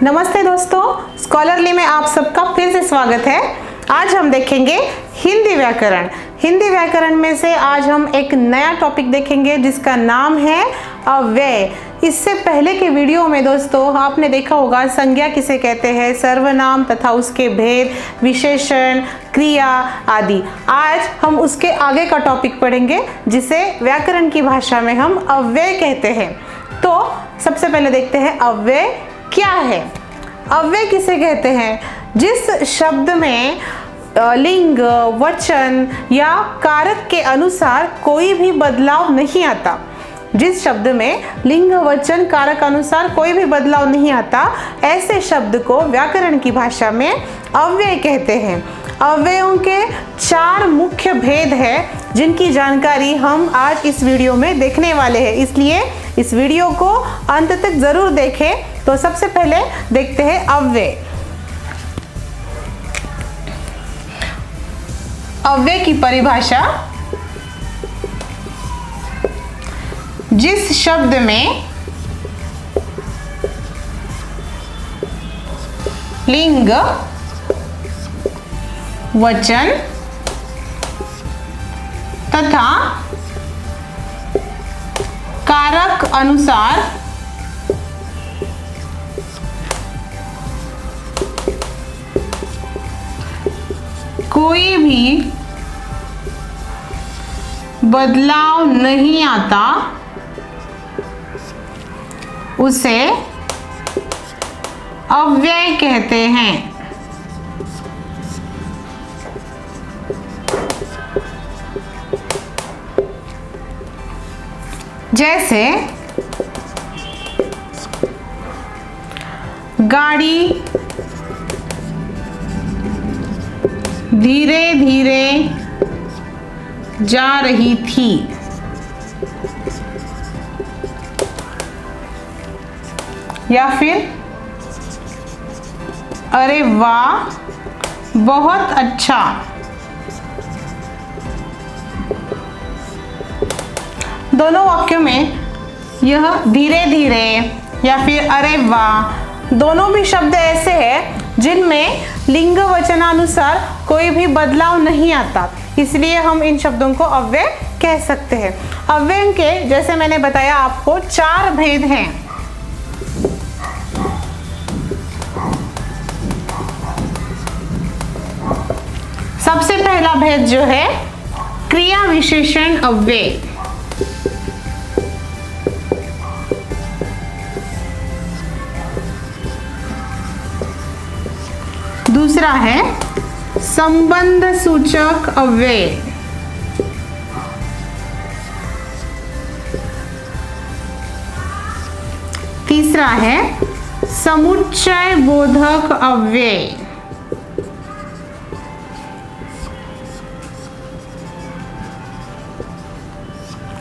नमस्ते दोस्तों, स्कॉलरली में आप सबका फिर से स्वागत है। आज हम देखेंगे हिंदी व्याकरण। हिंदी व्याकरण में से आज हम एक नया टॉपिक देखेंगे जिसका नाम है अव्यय। इससे पहले के वीडियो में दोस्तों आपने देखा होगा संज्ञा किसे कहते हैं, सर्वनाम तथा उसके भेद, विशेषण, क्रिया आदि। आज हम उसके आगे का टॉपिक पढ़ेंगे जिसे व्याकरण की भाषा में हम अव्यय कहते हैं। तो सबसे पहले देखते हैं अव्यय क्या है। अव्यय किसे कहते हैं? जिस शब्द में लिंग, वचन या कारक के अनुसार कोई भी बदलाव नहीं आता। जिस शब्द में लिंग, वचन, कारक अनुसार कोई भी बदलाव नहीं आता, ऐसे शब्द को व्याकरण की भाषा में अव्यय कहते हैं। अव्ययों के 4 मुख्य भेद हैं जिनकी जानकारी हम आज इस वीडियो में देखने वाले हैं, इसलिए इस वीडियो को अंत तक जरूर देखें। तो सबसे पहले देखते हैं अव्यय। अव्यय की परिभाषा: जिस शब्द में लिंग, वचन तथा कारक अनुसार कोई भी बदलाव नहीं आता, उसे अव्यय कहते हैं। जैसे गाड़ी धीरे धीरे जा रही थी। या फिर अरे वाह, बहुत अच्छा। दोनों वाक्यों में यह धीरे धीरे या फिर अरे वाह दोनों भी शब्द ऐसे हैं जिनमें लिंग, वचनानुसार कोई भी बदलाव नहीं आता, इसलिए हम इन शब्दों को अव्यय कह सकते हैं। अव्यय के जैसे मैंने बताया आपको 4 भेद हैं। सबसे पहला भेद जो है क्रिया विशेषण अव्यय। दूसरा है संबंध सूचक अव्यय। तीसरा है समुच्चय बोधक अव्यय।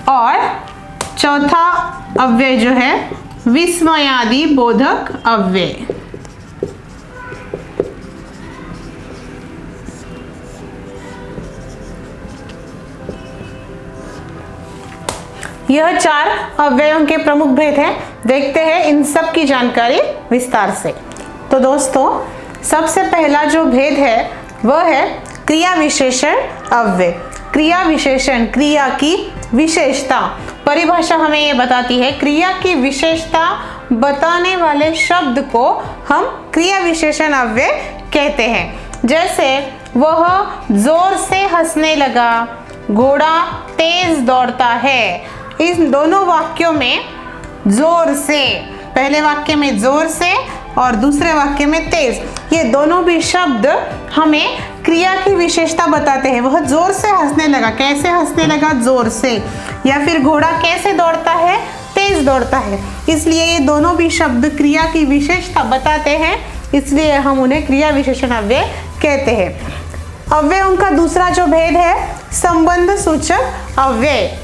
और चौथा अव्यय जो है विस्मयादि बोधक अव्यय। यह 4 अव्ययों के प्रमुख भेद हैं। देखते हैं इन सब की जानकारी विस्तार से। तो दोस्तों सबसे पहला जो भेद है वह है क्रिया विशेषण अव्यय। क्रिया विशेषण, क्रिया की विशेषता। परिभाषा हमें ये बताती है क्रिया की विशेषता बताने वाले शब्द को हम क्रिया विशेषण अव्यय कहते हैं। जैसे वह जोर से हंसने लगा, घोड़ा तेज दौड़ता है। इन दोनों वाक्यों में जोर से, पहले वाक्य में जोर से और दूसरे वाक्य में तेज, ये दोनों भी शब्द हमें क्रिया की विशेषता बताते हैं। वह जोर से हंसने लगा, कैसे हंसने लगा? जोर से। या फिर घोड़ा कैसे दौड़ता है? तेज दौड़ता है। इसलिए ये दोनों भी शब्द क्रिया की विशेषता बताते हैं, इसलिए हम उन्हें क्रिया विशेषण अव्यय कहते हैं। अव्ययों का दूसरा जो भेद है संबंध सूचक अव्यय।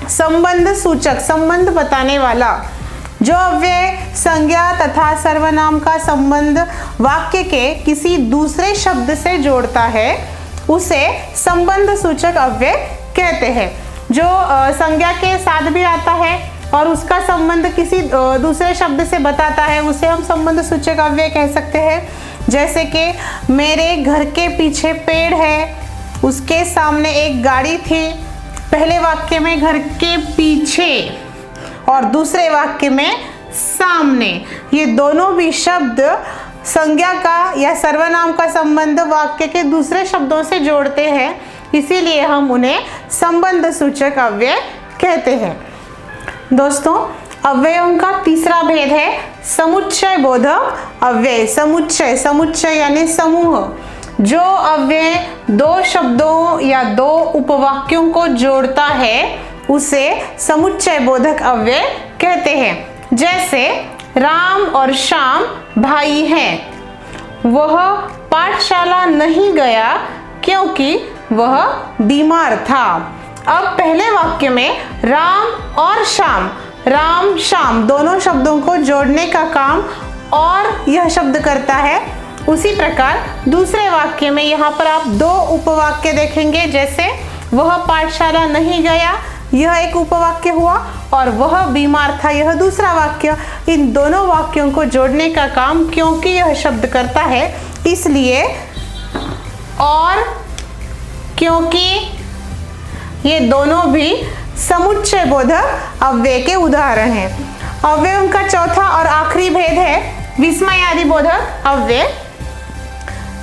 संबंध सूचक, संबंध बताने वाला। जो अव्यय संज्ञा तथा सर्वनाम का संबंध वाक्य के किसी दूसरे शब्द से जोड़ता है उसे संबंध सूचक अव्यय कहते हैं। जो संज्ञा के साथ भी आता है और उसका संबंध किसी दूसरे शब्द से बताता है, उसे हम संबंध सूचक अव्यय कह सकते हैं। जैसे कि मेरे घर के पीछे पेड़ है, उसके सामने एक गाड़ी थी। पहले वाक्य में घर के पीछे और दूसरे वाक्य में सामने, ये दोनों भी शब्द संज्ञा का या सर्वनाम का संबंध वाक्य के दूसरे शब्दों से जोड़ते हैं, इसीलिए हम उन्हें संबंध सूचक अव्यय कहते हैं। दोस्तों, अव्ययों का तीसरा भेद है समुच्चय बोधक अव्यय। समुच्चय यानी समूह। जो अव्यय दो शब्दों या दो उपवाक्यों को जोड़ता है उसे समुच्चय बोधक अव्यय कहते हैं। जैसे राम और श्याम भाई हैं। वह पाठशाला नहीं गया क्योंकि वह बीमार था। अब पहले वाक्य में राम और श्याम, राम श्याम दोनों शब्दों को जोड़ने का काम और यह शब्द करता है। उसी प्रकार दूसरे वाक्य में यहाँ पर आप दो उपवाक्य देखेंगे। जैसे वह पाठशाला नहीं गया, यह एक उपवाक्य हुआ, और वह बीमार था, यह दूसरा वाक्य। इन दोनों वाक्यों को जोड़ने का काम क्योंकि यह शब्द करता है, इसलिए और क्योंकि ये दोनों भी समुच्चय बोधक अव्यय के उदाहरण हैं। अव्ययों का चौथा और आखिरी भेद है विस्मयादि बोधक अव्यय।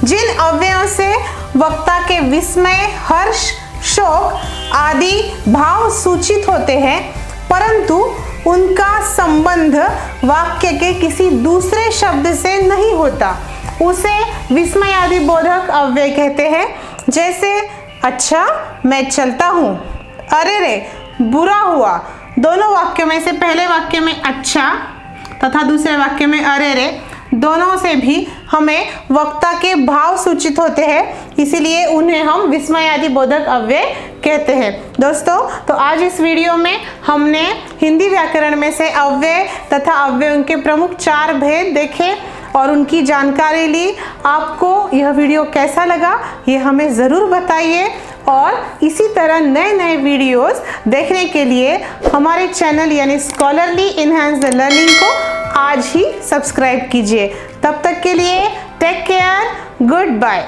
जिन अव्ययों से वक्ता के विस्मय, हर्ष, शोक आदि भाव सूचित होते हैं, परंतु उनका संबंध वाक्य के किसी दूसरे शब्द से नहीं होता, उसे विस्मयादि बोधक अव्यय कहते हैं। जैसे अच्छा मैं चलता हूँ, अरे रे बुरा हुआ। दोनों वाक्यों में से पहले वाक्य में अच्छा तथा दूसरे वाक्य में अरे रे, दोनों से भी हमें वक्ता के भाव सूचित होते हैं, इसीलिए उन्हें हम विस्मयादि बोधक अव्यय कहते हैं। दोस्तों, तो आज इस वीडियो में हमने हिंदी व्याकरण में से अव्यय तथा अव्ययों के प्रमुख 4 भेद देखे और उनकी जानकारी ली। आपको यह वीडियो कैसा लगा ये हमें ज़रूर बताइए, और इसी तरह नए नए वीडियोस देखने के लिए हमारे चैनल यानी स्कॉलरली इनहैंस द लर्निंग को आज ही सब्सक्राइब कीजिए। तब तक के लिए टेक केयर, गुड बाय।